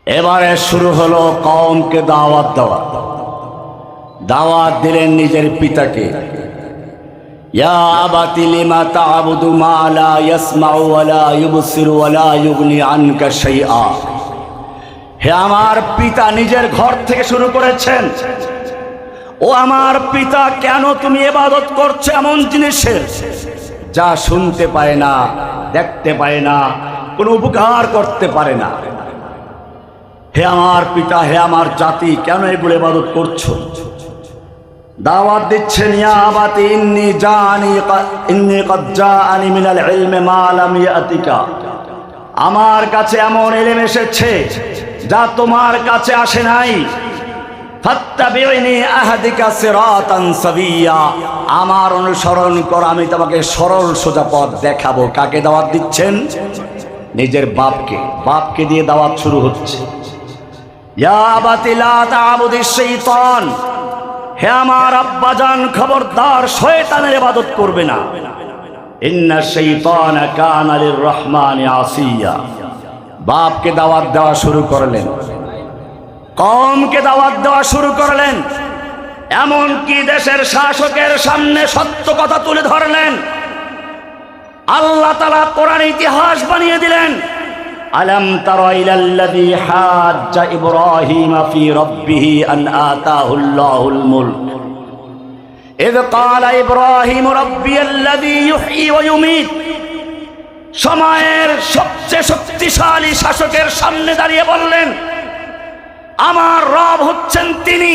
এবারে শুরু হলো কওমকে দাওয়াত দেওয়া। দাওয়াত দিলেন নিজের পিতাকে, ইয়া আবাতি লিমা তা'বুদু মা লা ইয়াসমাউ ওয়া লা ইউবসিরু ওয়া লা ইউগনি আনকা শাইআ। হে আমার পিতা, নিজের ঘর থেকে শুরু করেছেন। ও আমার পিতা, কেন তুমি ইবাদত করছো এমন জিনিসের যা শুনতে পায় না, দেখতে পায় না, কোনো উপকার করতে পারে না? হে আমার পিতা, হে আমার জাতি, কেন এগুলো ইবাদত করছো? দাওয়াত দিচ্ছেন, ইয়া আবাতি ইন্নী কদ জাআনি মিনাল ইলমি মা লাম ইয়াতিকা। আমার কাছে এমন ইলম এসেছে যা তোমার কাছে আসে নাই। ফাত্তাবিউনি আহদিকা সিরাতান সাবিয়্যা। আমার অনুসরণ কর, আমি তোমাকে সরল সোজা পথ দেখাবো। কাকে দাওয়াত দিচ্ছেন? নিজের বাপকে। বাপকে দিয়ে দাওয়াত শুরু হচ্ছে। ইয়া আবাতি লা তা'বুদিশ শাইতান। হে আমার আব্বাজান, খবরদার শয়তানের ইবাদত করবে না। ইন্নাশ শাইতানা কানা লির-রহমানি আসিয়া। বাপকে দাওয়াত দেওয়া শুরু করলেন, কওমকে দাওয়াত দেওয়া শুরু করলেন। এমনকি দেশের শাসকের সামনে সত্য কথা তুলে ধরলেন। আল্লাহ তাআলা কোরআন ইতিহাস বানিয়ে দিলেন। আলাম তারা ইলাল্লাযী হাজ্জা ইব্রাহিম ফি রাব্বিহি আন আতাহুল্লাহুল মুলক ইয ক্বালা ইব্রাহিম রাব্বিয়াল্লাযী ইউহয়ী ওয়া ইউমীত। সময়ের সবচেয়ে শক্তিশালী শাসকের সামনে দাঁড়িয়ে বললেন, আমার রব হচ্ছেন তিনি।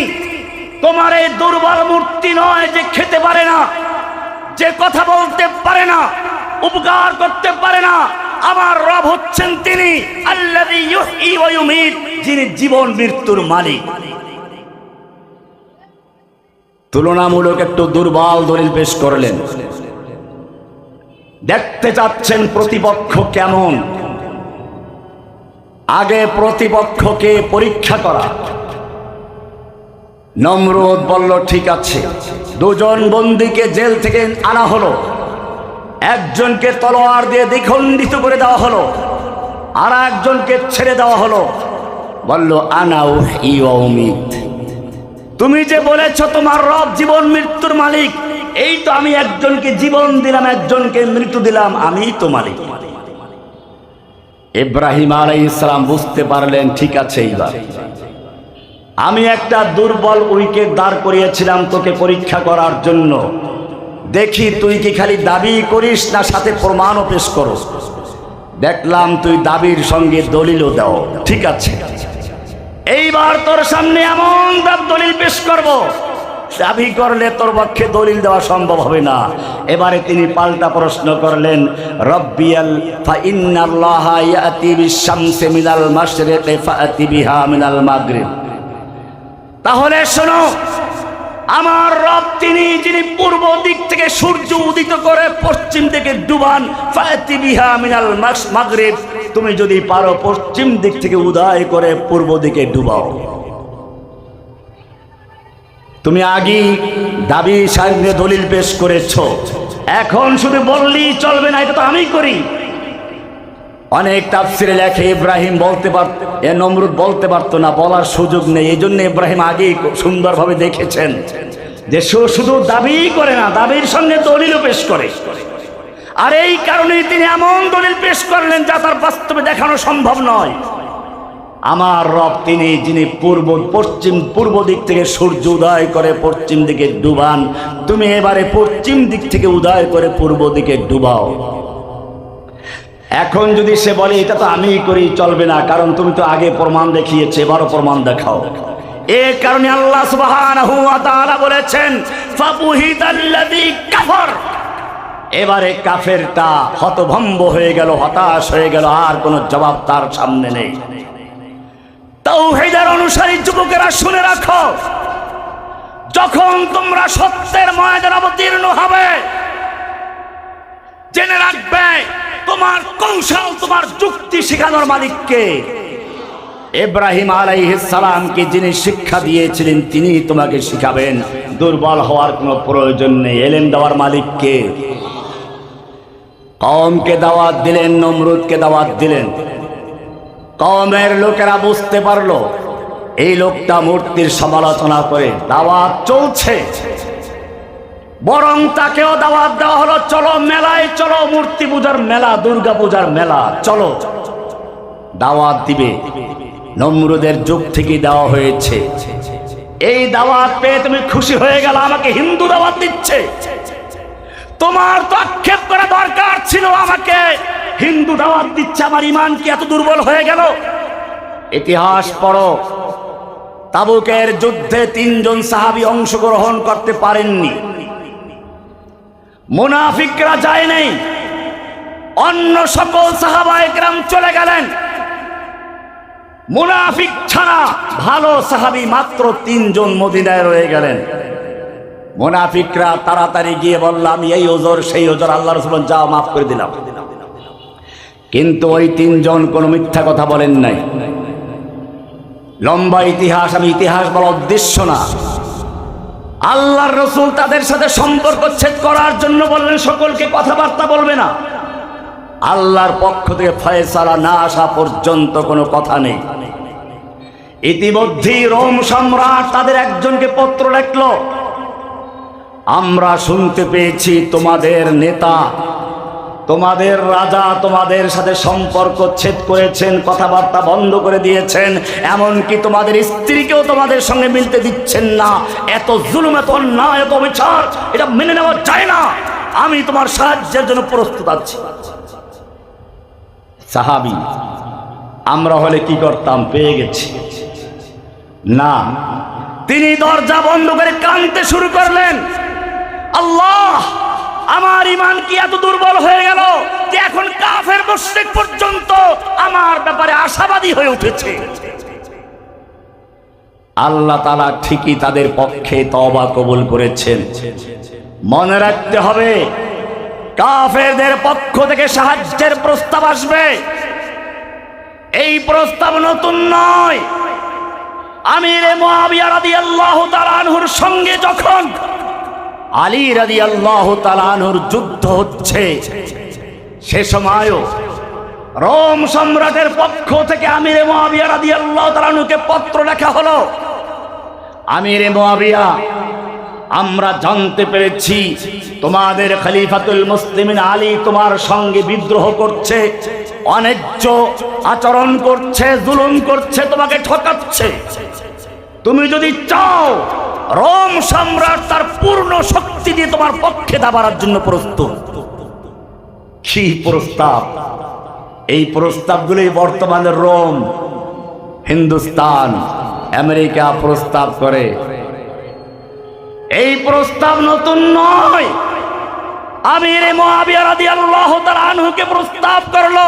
তোমার এই দুর্বল মূর্তি নয় যে খেতে পারে না, যে কথা বলতে পারে না, উপকার করতে পারে না। আমার রব হচ্ছেন তিনি আল্লাযী ইউহয়ী ওয়া ইউমীত, যিনি জীবন মৃত্যুর মালিক। তুলনামূলক একটু দুর্বল দলিল পেশ করলেন। দেখতে চাচ্ছেন প্রতিপক্ষ কেমন, আগে প্রতিপক্ষকে পরীক্ষা করা। নমরুদ বলল, ঠিক আছে। দুজন বন্দীকে জেল থেকে আনা হলো। একজনকে তলোয়ার দিয়ে দ্বিখণ্ডিত করে দেওয়া হলো, আর একজনকে ছেড়ে দেওয়া হলো। বলল, আনা উহয়ী ওয়া উমীত। তুমি যে বলেছ তোমার রব জীবন মৃত্যুর মালিক, এই তো আমি একজনকে জীবন দিলাম, একজনকে মৃত্যু দিলাম, আমিই তো মালিক। ইব্রাহিম আলাইহিস সালাম বুঝতে পারলেন, ঠিক আছে, এইবার আমি একটা দুর্বল উইকেট দাঁড় করিয়েছিলাম তোকে পরীক্ষা করার জন্য। দেখি তুই কি খালি দাবি করিস না সাথে প্রমাণও পেশ করো। দেখলাম তুই দাবির সঙ্গে দলিলও দাও। ঠিক আছে, এইবার তোর সামনে এমন দলিল পেশ করব, দাবি করলে তোর পক্ষে দলিল দেওয়া সম্ভব হবে না। এবারে তিনি পাল্টা প্রশ্ন করলেন, রব্বিয়াল ফা ইন্নাল্লাহা ইয়াতি বিশ-শামসি মিনাল মাশরিকি ফাআতি বিহা মিনাল মাগরিব। তাহলে শোনো, আমার রব তিনি যিনি পূর্ব দিক থেকে সূর্য উদিত করে পশ্চিম দিকে ডুবান। ফাআতি বিহা মিনাল মাগরিব। তুমি যদি পারো পশ্চিম দিক থেকে উদয় করে পূর্ব দিকে ডুবাও। তুমি আগে দাবি সামনে দলিল পেশ করেছো, এখন শুধু বললেই চলবে না, এটা তো আমি করি। অনেক তাফসিরে লেখে ইব্রাহিম বলতে পারত, নমরুদ বলতে পারতো না, বলার সুযোগ নেই। এই জন্য ইব্রাহিম আগেই সুন্দরভাবে দেখেছেন যে শুধু দাবি করে না, দাবির সঙ্গে দলিলও পেশ করে। আর এই কারণেই তিনি এমন দলিল পেশ করলেন যা তার বাস্তবে দেখানো সম্ভব নয়। আমার রব তিনি যিনি পূর্ব দিক থেকে সূর্য উদয় করে পশ্চিম দিকে ডুবান। তুমি এবারে পশ্চিম দিক থেকে উদয় করে পূর্ব দিকে ডুবাও। এখন যদি সে বলে এটা তো আমি করি, চলবে না, কারণ তুমি তো আগে প্রমাণ দেখিয়েছে, এবারও প্রমাণ দেখাও। এই কারণে আল্লাহ সুবহানাহু ওয়া তাআলা বলেছেন, ফাবুহিতাল্লাযী কাফার। এবারে কাফেরটা হতভম্ব হয়ে গেল, হতাশ হয়ে গেল, আর কোনো জবাব তার সামনে নেই। তাওহীদের অনুসারী যুবকেরা শুনে রাখো, যখন তোমরা সত্যের ময়দানে অবতীর্ণ হবে, জেনে রাখবে তোমার কৌশল, তোমার যুক্তি শেখানোর মালিককে। ইব্রাহিম আলাইহিস সালামকে যিনি শিক্ষা দিয়েছিলেন তিনি তোমাকে শিখাবেন। দুর্বল হওয়ার কোনো প্রয়োজন নেই। ইলম দেওয়ার মালিককে। কওমকে দাওয়াত দিলেন, নমরুদকে দাওয়াত দিলেন। কওমের লোকেরা বুঝতে পারলো এই লোকটা মূর্তির সমালোচনা করে দাওয়াত চলছে, বরং তাকেও দাওয়াত দেওয়া হলো, চলো মেলায় চলো, মূর্তি পূজার মেলা, দুর্গা পূজার মেলা, চলো। দাওয়াত দিবে, নমরুদের যুগ থেকে দেওয়া হয়েছে। এই দাওয়াত পেয়ে তুমি খুশি হয়ে গেল, আমাকে হিন্দু দাওয়াত দিচ্ছে। তোমার তো আক্ষেপ করা দরকার ছিল, আমাকে হিন্দু দাওয়াত দিচ্ছে, আমার ইমান কি এত দুর্বল হয়ে গেল? ইতিহাস পড়ো, তাবুকের যুদ্ধে 3 জন সাহাবী অংশগ্রহণ করতে পারেননি। মুনাফিকরা যায় নাই, অন্য সকল সাহাবায়ে কেরাম চলে গেলেন। মুনাফিক ছাড়া ভালো সাহাবী মাত্র 3 জন মদিনায় রয়ে গেলেন। মুনাফিকরা তাড়াতাড়ি গিয়ে বললাম এই ওজর সেই ওজর, আল্লাহ রাসূল যাও মাফ করে দিলাম। কিন্তু ওই 3 জন কোনো মিথ্যা কথা বলেন নাই। লম্বা ইতিহাস, আমি ইতিহাস বলার উদ্দেশ্য না। আল্লাহর রাসূল তাদের সাথে সম্পর্ক ছেদ করার জন্য বললেন সকলকে কথাবার্তা বলবে না, আল্লাহর পক্ষ থেকে ফয়সালা না আসা পর্যন্ত কোনো কথা নেই। ইতিমধ্যেই রোম সম্রাট তাদের একজনকে পত্র লিখলো, আমরা শুনতে পেয়েছি তোমাদের নেতা, তোমাদের রাজা তোমাদের সাথে সম্পর্ক ছেদ করেছেন, কথাবার্তা বন্ধ করে দিয়েছেন, এমনকি তোমাদের স্ত্রীকেও তোমাদের সঙ্গে মিলতে দিচ্ছেন না। এত জুলুম, এত অন্যায়, এত বিচার, এটা মেনে নেওয়া যায় না। আমি তোমার সাহায্যের জন্য প্রস্তুত আছি। সাহাবী আমরা হলে কি করতাম? পেয়ে গেছি না, তিনি দরজা বন্ধ করে কাঁদতে শুরু করলেন, আল্লাহ আমার ঈমান কি এত দুর্বল হয়ে গেল যে এখন কাফের মুশরিক পর্যন্ত আমার ব্যাপারে আশাবাদী হয়ে উঠেছে। আল্লাহ তাআলা ঠিকই তাদের পক্ষে তওবা কবুল করেছেন। মনে রাখতে হবে, কাফেরদের পক্ষ থেকে সাহায্যের প্রস্তাব আসবে, এই প্রস্তাব নতুন নয়। আমিরে মুআবিয়া রাদিয়াল্লাহু তাআলা আনহুর সঙ্গে যখন আলী রাদিয়াল্লাহু তাআলা আনহুর যুদ্ধ হচ্ছে, সে সময়ও রোম সম্রাটের পক্ষ থেকে আমিরে মুআবিয়া রাদিয়াল্লাহু তাআলা আনহুকে পত্র লেখা হলো, আমিরে মুআবিয়া আমরা জানতে পেরেছি তোমাদের খলিফাতুল মুসলিমিন আলী তোমার সঙ্গে বিদ্রোহ করছে, অন্যায্য আচরণ করছে, জুলুম করছে, তোমাকে ঠকাচ্ছে। তুমি যদি চাও রোম সম্রাট তার পূর্ণ শক্তি দিয়ে তোমার পক্ষে দাঁড়াবার জন্য প্রস্তুত। কি প্রস্তাব! এই প্রস্তাবগুলি বর্তমানে রোম, হিন্দুস্তান, আমেরিকা প্রস্তাব করে। এই প্রস্তাব নতুন নয়। আমিরে মুআবিয়া রাদিয়াল্লাহু তাআলা আনহুকে প্রস্তাব করলো।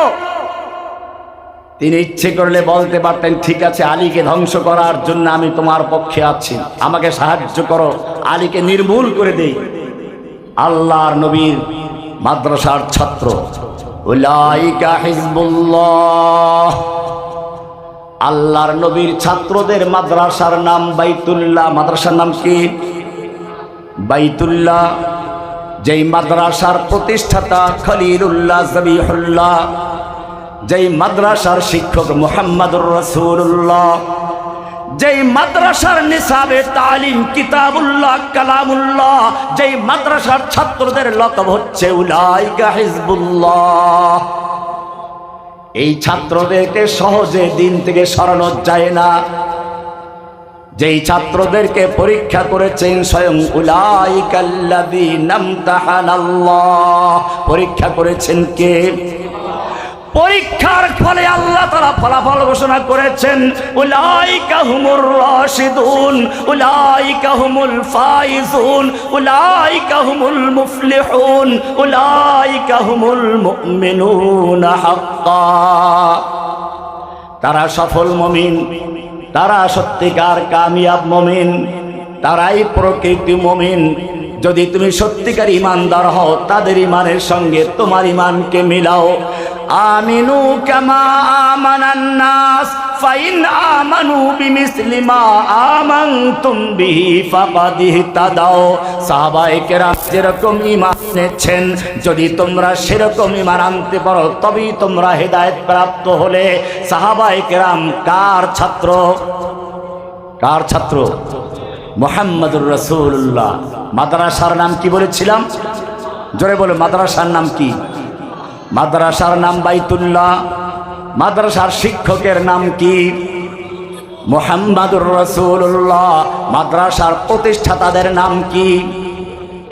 তিনি ইচ্ছে করলে বলতে পারতেন, ঠিক আছে আলীকে ধ্বংস করার জন্য আমি তোমার পক্ষে আছি, আমাকে সাহায্য করো, আলীকে নির্মূল করে দেই। আল্লাহর নবীর মাদ্রাসার ছাত্র, উলাইকা হিজবুল্লাহ, আল্লাহর নবীর ছাত্রদের মাদ্রাসার নাম বাইতুল্লাহ। মাদ্রাসার নাম কি? বাইতুল্লাহ। যেই মাদ্রাসার প্রতিষ্ঠাতা খলিলুল্লাহ জবিহুল্লাহ, যেই মাদ্রাসার শিক্ষক মুহাম্মদুর রাসূলুল্লাহ, যেই মাদ্রাসার নিসাবে তালিম কিতাবুল্লাহ কালামুল্লাহ, যেই মাদ্রাসার ছাত্রদের লকব হচ্ছে উলাইকা হিজবুল্লাহ। এই ছাত্রদেরকে সহজে দিন থেকে সরানো যায় না। যেই ছাত্রদেরকে পরীক্ষা করেছেন স্বয়ং উলাইকাল্লাযীনা ইমতাহানাল্লাহ, পরীক্ষা করেছেন কে? পরীক্ষার ফলে আল্লাহ তাআলা ফলাফল ঘোষণা করেছেন, উলাইকা হুমুর রাশিদুন, উলাইকা হুমুল ফাইজুন, উলাইকা হুমুল মুফলিহুন, উলাইকা হুমুল মুমিনুনা হাক্কা। তারা সফল মুমিন, তারা সত্যিকার কামিয়াব মুমিন, তারাই প্রকৃত মুমিন, যদি তুমি সত্যিকার ঈমানদার হও তাদের ঈমানের সঙ্গে তোমার ঈমানকে মিলাও। আমিনু কামা আমানান নাস ফাইন আমানু বিমিসলি মা আমানতুম বিহি ফাকাদ ইহতাদাও। সাহাবায়ে কেরাম যেরকম ঈমান এনেছেন যদি তোমরা সেরকম ঈমান আনতে পারো তবেই তোমরা হেদায়েত প্রাপ্ত হলে। সাহাবায়ে কেরাম কার ছাত্র? কার ছাত্র? মুহাম্মদুর রাসূলুল্লাহ। মাদ্রাসার নাম কি বলেছিলাম? জোরে বলো, মাদ্রাসার নাম কি? মাদ্রাসার নাম বাইতুল্লাহ। মাদ্রাসার শিক্ষকের নাম কি? মুহাম্মদুর রাসূলুল্লাহ। মাদ্রাসার প্রতিষ্ঠাতাদের নাম কি?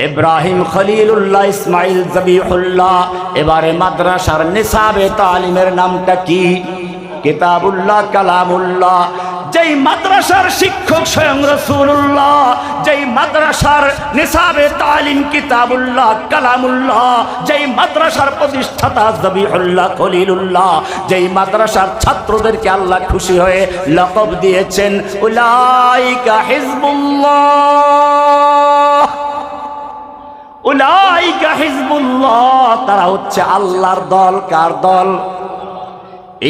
ইব্রাহিম খলিলুল্লাহ, ইসমাইল জবিহুল্লাহ। এবারে মাদ্রাসার নিসাবে তালিমের নামটা কি? কিতাবুল্লাহ, কালামুল্লাহ। যেই মাদ্রাসার শিক্ষক স্বয়ং রাসূলুল্লাহ, যেই মাদ্রাসার নিসাবে তালিম কিতাবুল্লাহ, কালামুল্লাহ, যেই মাদ্রাসার প্রতিষ্ঠাতা জবিহুল্লাহ, খলিলুল্লাহ, যেই মাদ্রাসার ছাত্রদেরকে আল্লাহ খুশি হয়ে লকব দিয়েছেন উলাইকা হিজবুল্লাহ, উলাইকা হিজবুল্লাহ। তারা হচ্ছে আল্লাহর দল। কার দল?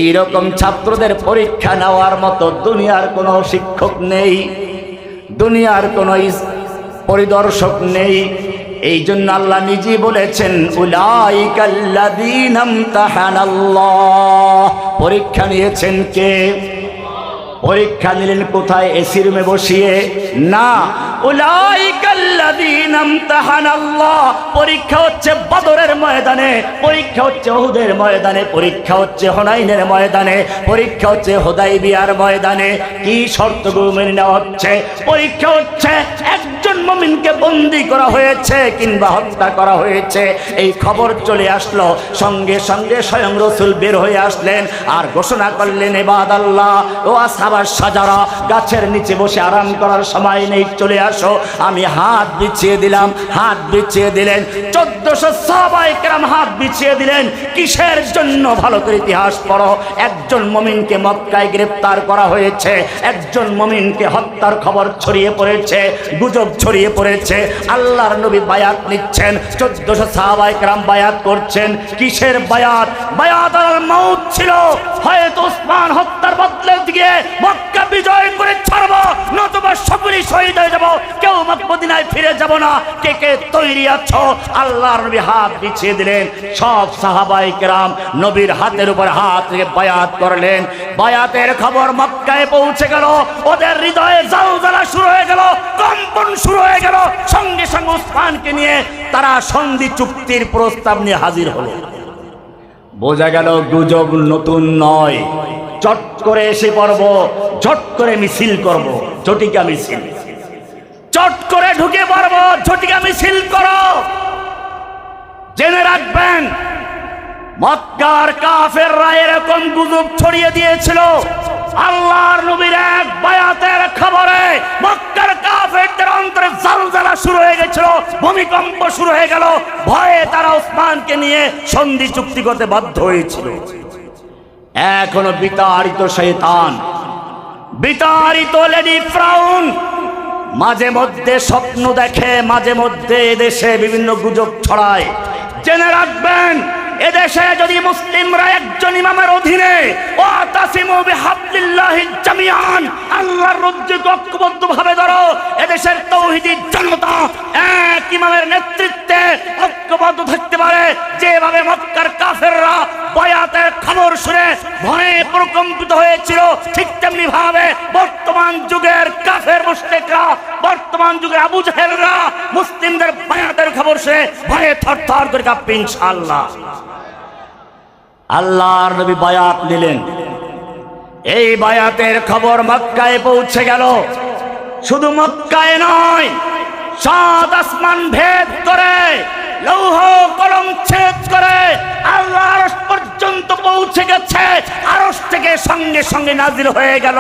এইরকম ছাত্রদের পরীক্ষা নেওয়ার মতো দুনিয়ার কোনো শিক্ষক নেই, দুনিয়ার কোনো পরিদর্শক নেই। এই জন্য আল্লাহ নিজেই বলেছেন উলাইকাল্লাযীনা ইমতাহানাল্লাহ। পরীক্ষা নিয়েছেন কে? পরীক্ষা নিলেন কোথায়? এসি রুমে বসিয়ে না। উলাইকাল্লাযীনা ইমতাহানাল্লাহ। পরীক্ষা হচ্ছে বদরের ময়দানে, পরীক্ষা হচ্ছে উহুদের ময়দানে, পরীক্ষা হচ্ছে হুনাইনের ময়দানে, পরীক্ষা হচ্ছে হুদাইবিয়ার ময়দানে। কি শর্তগুলো মেনে নেওয়া হচ্ছে? পরীক্ষা হচ্ছে একজন মুমিনকে বন্দী করা হয়েছে কিংবা হত্যা করা হয়েছে, এই খবর চলে আসলো, সঙ্গে সঙ্গে স্বয়ং রাসূল বের হয়ে আসলেন আর ঘোষণা করলেন ইবাদাল্লাহ ও আসহাবাস শাজারা, গাছের নিচে বসে আরাম করার সময় নেই, চলে আসো। আমি হাত বিছিয়ে দিলাম। হাত বিছিয়ে দিলেন। 1400 সাহাবায়ে কেরাম হাত বিছিয়ে দিলেন। কিসের জন্য? ভালো করে ইতিহাস পড়ো। একজন মুমিনকে মক্কায় গ্রেফতার করা হয়েছে, একজন মুমিনকে হত্যার খবর ছড়িয়ে পড়েছে, গুজব ছড়িয়ে পড়েছে। আল্লাহর নবী বায়াত নিচ্ছেন, 1400 সাহাবায়ে কেরাম বায়াত করছেন। কিসের বায়াত? বায়াত আল মাউত ছিল। হয়তো ওসমান হত্যার বদলে দিয়ে মক্কা বিজয় করে ছাড়বো, নতুবা সকলেই শহীদ হয়ে যাব, কেউ মদিনায় ফিরে যাব না। কে কে তৈরি আছো? আল্লাহর নবী হাত বিছিয়ে দিলেন। সব সাহাবায়ে কেরাম নবীর হাতের উপর হাত রেখে বায়াত করলেন। বায়াতের খবর মক্কায় পৌঁছে গেল। ওদের হৃদয়ে জালজালা শুরু হয়ে গেল, কম্পন শুরু হয়ে গেল। সঙ্গে সঙ্গে ওসমানকে নিয়ে তারা সন্ধি চুক্তির প্রস্তাব নিয়ে হাজির হলো। বোঝা গেল গুজব নতুন নয়। চট করে এসে পড়ব, ঝট করে মিছিল করব, ঝটিকা মিছিল। চট করে ঢুকে পড়ব, ঝটিকা মিছিল করো। জেনে রাখবেন মক্কার কাফেররা এরকম গুজব ছড়িয়ে দিয়েছিল। আল্লাহর নবীর এক বায়াতের খবরে মক্কার কাফেরদের অন্তরে জালজালা শুরু হয়ে গেছিল, ভূমিকম্প শুরু হয়ে গেল। ভয়ে তারা ওসমানকে নিয়ে সন্ধি চুক্তি করতে বাধ্য হয়েছিল। এখনো বিতাড়িত শয়তান, বিতাড়িত লেডি ফ্রাউন মাঝে মধ্যে স্বপ্ন দেখে, মাঝে মধ্যে এদেশে বিভিন্ন গুজব ছড়ায়। জেনে রাখবেন এদেশে যদি মুসলিমরা একজন ইমামের অধীনে ওয়াতাসিমু বিহাবলিল্লাহি জামিআন, আল্লাহর রজ্জুকে ঐক্যবদ্ধভাবে ধরো, এদেশের তাওহীদি জনতা এক ইমামের নেতৃত্বে ঐক্যবদ্ধ থাকতে পারে। যেভাবে মক্কার কাফেররা বায়াতের খবর শুনে ভয়ে প্রকম্পিত হয়েছিল, ঠিক তেমনি ভাবে বর্তমান যুগের কাফের মুশরিকরা, বর্তমান যুগের আবু জাহেলরা মুসলিমদের বায়াতের খবর শুনে ভয়ে থরথর করে কাঁপবে ইনশাআল্লাহ। আল্লাহর নবী বায়াত নিলেন। এই বায়াতের খবর মক্কায় পৌঁছে গেল। শুধু মক্কায় নয়, সাত আসমান ভেদ করে লৌহ কলম ছেদ করে আল্লাহ আরশ পর্যন্ত পৌঁছে গেছে। আরশ থেকে সঙ্গে সঙ্গে নাজিল হয়ে গেল,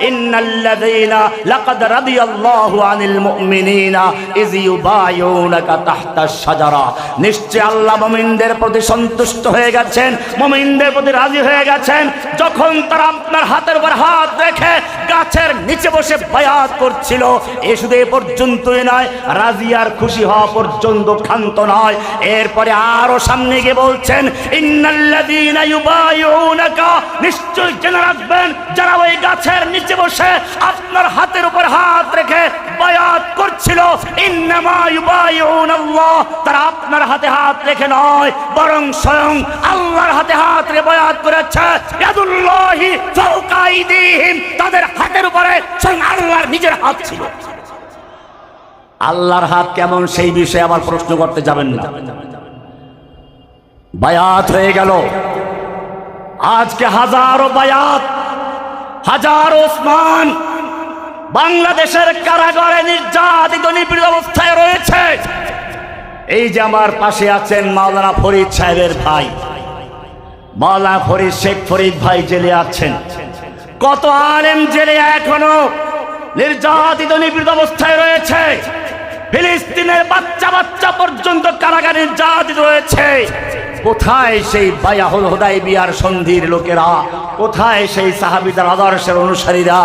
ইন্নাল্লাযীনা লাকাদ রাদিয়াল্লাহু আনিল মুমিনিনা ইয ইউবায়ুনাকা তাহতাশ শাজারা। নিশ্চয় আল্লাহ মুমিনদের প্রতি সন্তুষ্ট হয়ে গেছেন, মুমিনদের প্রতি রাজি হয়ে গেছেন যখন তারা আপনার হাতের উপর হাত রেখে গাছের নিচে বসে বায়াত করছিল। এ শুধু এ পর্যন্তই নয়, রাজি আর খুশি হওয়া পর্যন্ত ক্ষান্ত নয়। এরপরে আরো সামনে গিয়ে বলছেন, ইন্নাল্লাযীনা ইউবায়ুনাকা, নিশ্চয় জেনে রাখবেন যারা ওই গাছের নিচে বসে আপনার হাতের উপর হাত রেখে বায়াত করছিল, ইন্নামা ইউবায়ুনাল্লাহ, তারা আপনার হাতে হাত রেখে নয় বরং স্বয়ং আল্লাহর হাতে হাত রেখে বায়াত করেছে। ইয়াদুল্লাহি ফাওকা আইদিহিম, তাদের হাতের উপরে স্বয়ং আল্লাহর নিজের হাত ছিল। আল্লাহর হাত কেমন সেই বিষয়ে আবার প্রশ্ন করতে যাবেন না। বায়াত হয়ে গেল। আজকে হাজারো বায়াত, হাজারো ওসমান বাংলাদেশের কারাগারে নির্যাতিত নিপীড়িত অবস্থায় রয়েছে। এই যে আমার পাশে আছেন মাওলানা ফরিদ সাহেবের ভাই, মাওলানা ফরিদ, শেখ ফরিদ ভাই জেলে আছেন। কত আলেম জেলে এখনো নির্যাতিত নিপীড়িত অবস্থায় রয়েছে। ফিলিস্তিনের বাচ্চা বাচ্চা পর্যন্ত কারাগারে নির্যাতিত রয়েছে। কোথায় সেই বায়াহুল হুদাইবিয়ার সন্ধির লোকেরা? কোথায় সেই সাহাবীদের আদর্শের অনুসারীরা?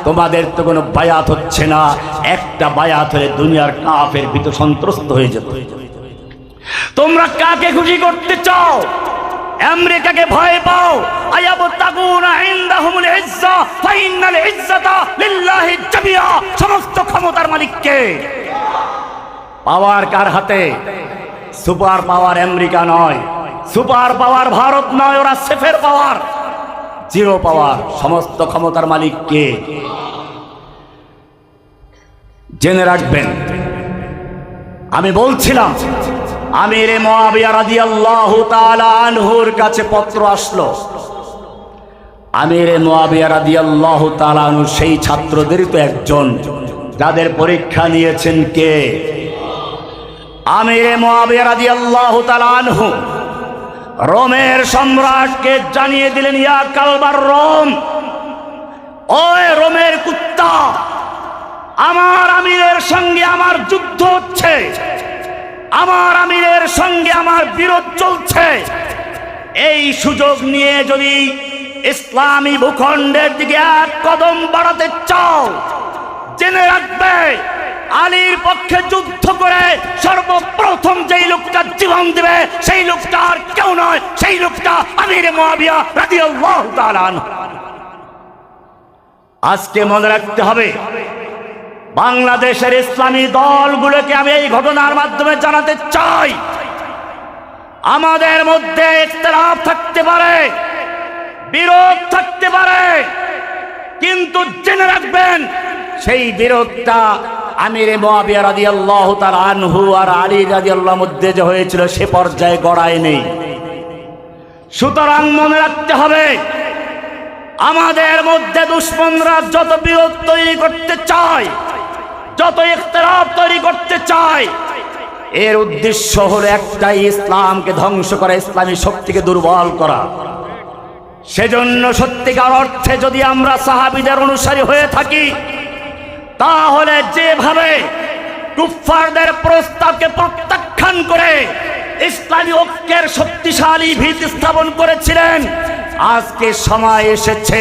তোমাদের তো কোনো বায়াত হচ্ছে না। একটা বায়াত হলে দুনিয়ার কাফের ভীত সন্ত্রস্ত হয়ে যেত। তোমরা কাকে খুশি করতে চাও? আমেরিকাকে ভয় পাও? আয়াবতাগুনা ইনদাহুমুল ইজ্জা ফাইনাল ইজ্জাতা লিল্লাহি জামিয়া, সমস্ত ক্ষমতার মালিক কে? পাওয়ার কার হাতে? সুপার পাওয়ার আমেরিকা নয়, সুপার পাওয়ার ভারত নয়, ওরা সেফের পাওয়ার, জিরো পাওয়ার। সমস্ত ক্ষমতার মালিক কে? জেনে রাখবেন। আমি বলছিলাম আমিরে মুআবিয়া রাদিয়াল্লাহু তাআলা আনহুর কাছে পত্র আসলো। আমিরে মুআবিয়া রাদিয়াল্লাহু তাআলা আনহু সেই ছাত্রদেরই তো একজন যাদের পরীক্ষা নিয়েছেন কে? আমিরে মুআবিয়া রাদিয়াল্লাহু তাআলা আনহু রোমের সম্রাটকে জানিয়ে দিলেন, ইয়া কালবার রোম, ওই রোমের কুত্তা, আমার আমিরের সঙ্গে আমার যুদ্ধ হচ্ছে, আমার আমিরের সঙ্গে আমার বিরোধ চলছে। এই সুযোগ নিয়ে যদি ইসলামী ভূখণ্ডের দিকে এক কদম বাড়াতে চাও, জেনে রাখবে আলীর পক্ষে যুদ্ধ করে সর্বপ্রথম যেই লোকটা জীবন দেবে সেই লোকটা আর কেউ নয়, সেই লোকটা আমিরে মুআবিয়া রাদিয়াল্লাহু তাআলা আনহু। আজকে মনে রাখতে হবে, বাংলাদেশের ইসলামী দলগুলোকে আমি এই ঘটনার মাধ্যমে জানাতে চাই, আমাদের মধ্যে ইখতিলাফ থাকতে পারে, বিরোধ থাকতে পারে, কিন্তু জেনে রাখবেন সেই বিরোধটা আমিরে মুআবিয়া রাদিয়াল্লাহু তাআলা আনহু আর আলী রাদিয়াল্লাহু মধ্যে যে হয়েছিল সে পর্যায়ে গড়ায় নেই। সুতরাং মনে রাখতে হবে, আমাদের মধ্যে দুশমনরা যত বিরোধ তৈরি করতে চায়, যত ইখতিলাফ তৈরি করতে চায়, এর উদ্দেশ্য হলো একটাই, ইসলামকে ধ্বংস করা, ইসলামী শক্তিকে দুর্বল করা। সেজন্য সত্যিকার অর্থে যদি আমরা সাহাবীদের অনুসারী হয়ে থাকি, তাহলে যেভাবে কুফফারদের প্রস্তাবকে প্রত্যাখ্যান করে ইসলামী ঐক্যের শক্তিশালী ভিত স্থাপন করেছিলেন, আজকে সময় এসেছে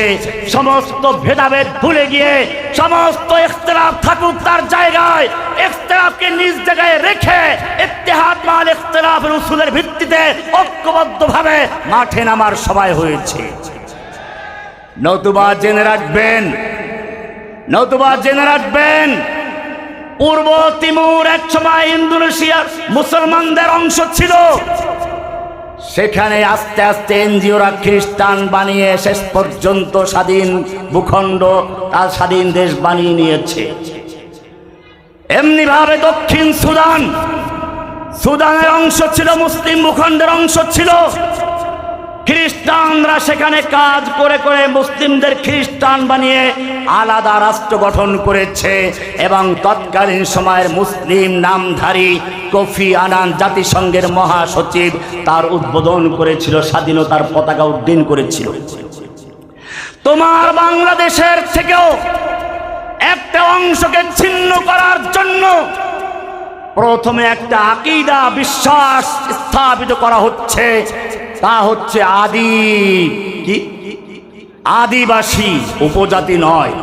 সমস্ত ভেদাভেদ ভুলে গিয়ে, সমস্ত ইখতিলাফ থাকুক তার জায়গায়, ইখতিলাফকে নিজ জায়গায় রেখে ইত্তেহাদ মাল ইখতিলাফের উসুলের ভিত্তিতে ঐক্যবদ্ধভাবে মাঠে নামার সময় হয়েছে। নতুবা জেনে রাখবেন, নতুবা জেনে রাখবেন, পূর্ব তিমুর এক সময় ইন্দোনেশিয়ার মুসলমানদের অংশ ছিল। সেখানে আস্তে আস্তে এনজিওরা খ্রিস্টান বানিয়ে শেষ পর্যন্ত স্বাধীন ভূখণ্ড আর স্বাধীন দেশ বানিয়ে নিয়েছে। এমনি ভাবে দক্ষিণ সুদান, সুদানের অংশ ছিল, মুসলিম ভূখণ্ডের অংশ ছিল। খ্রিস্টানরা সেখানে কাজ করে করে মুসলিমদের খ্রিস্টান বানিয়ে আলাদা রাষ্ট্র গঠন করেছে এবং তৎকালীন সময়ের মুসলিম নামধারী কোফি আনান জাতিসংঘের মহাসচিব তার উদ্বোধন করেছিল, স্বাধীনতার পতাকা উড্ডীন করেছিল। তোমার বাংলাদেশের থেকেও একটা অংশকে ছিন্ন করার জন্য প্রথমে একটা আকীদা বিশ্বাস স্থাপিত করা হচ্ছে, তা হচ্ছে আদিবাসী, উপজাতি নয়।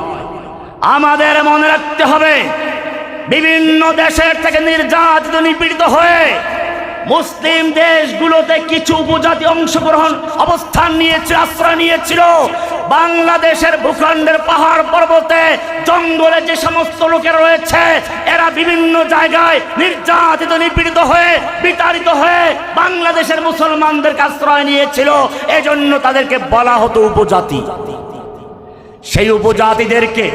আমাদের মনে রাখতে হবে, বিভিন্ন দেশের থেকে নির্যাতিত নিপীড়িত হয়ে মুসলিম দেশগুলোতে কিছু উপজাতি অংশগ্রহণ অবস্থান নিয়েছিল, আশ্রয় নিয়েছিল। বাংলাদেশের ভূখণ্ডের পাহাড় পর্বতে জঙ্গলে যে সমস্ত লোকেরা রয়েছে, এরা বিভিন্ন জায়গায় নির্যাতিত নিপীড়িত হয়ে বিতাড়িত হয়ে বাংলাদেশের মুসলমানদেরকে আশ্রয় নিয়েছিল। এজন্য তাদেরকে বলা হতো উপজাতি। সেই উপজাতিদেরকে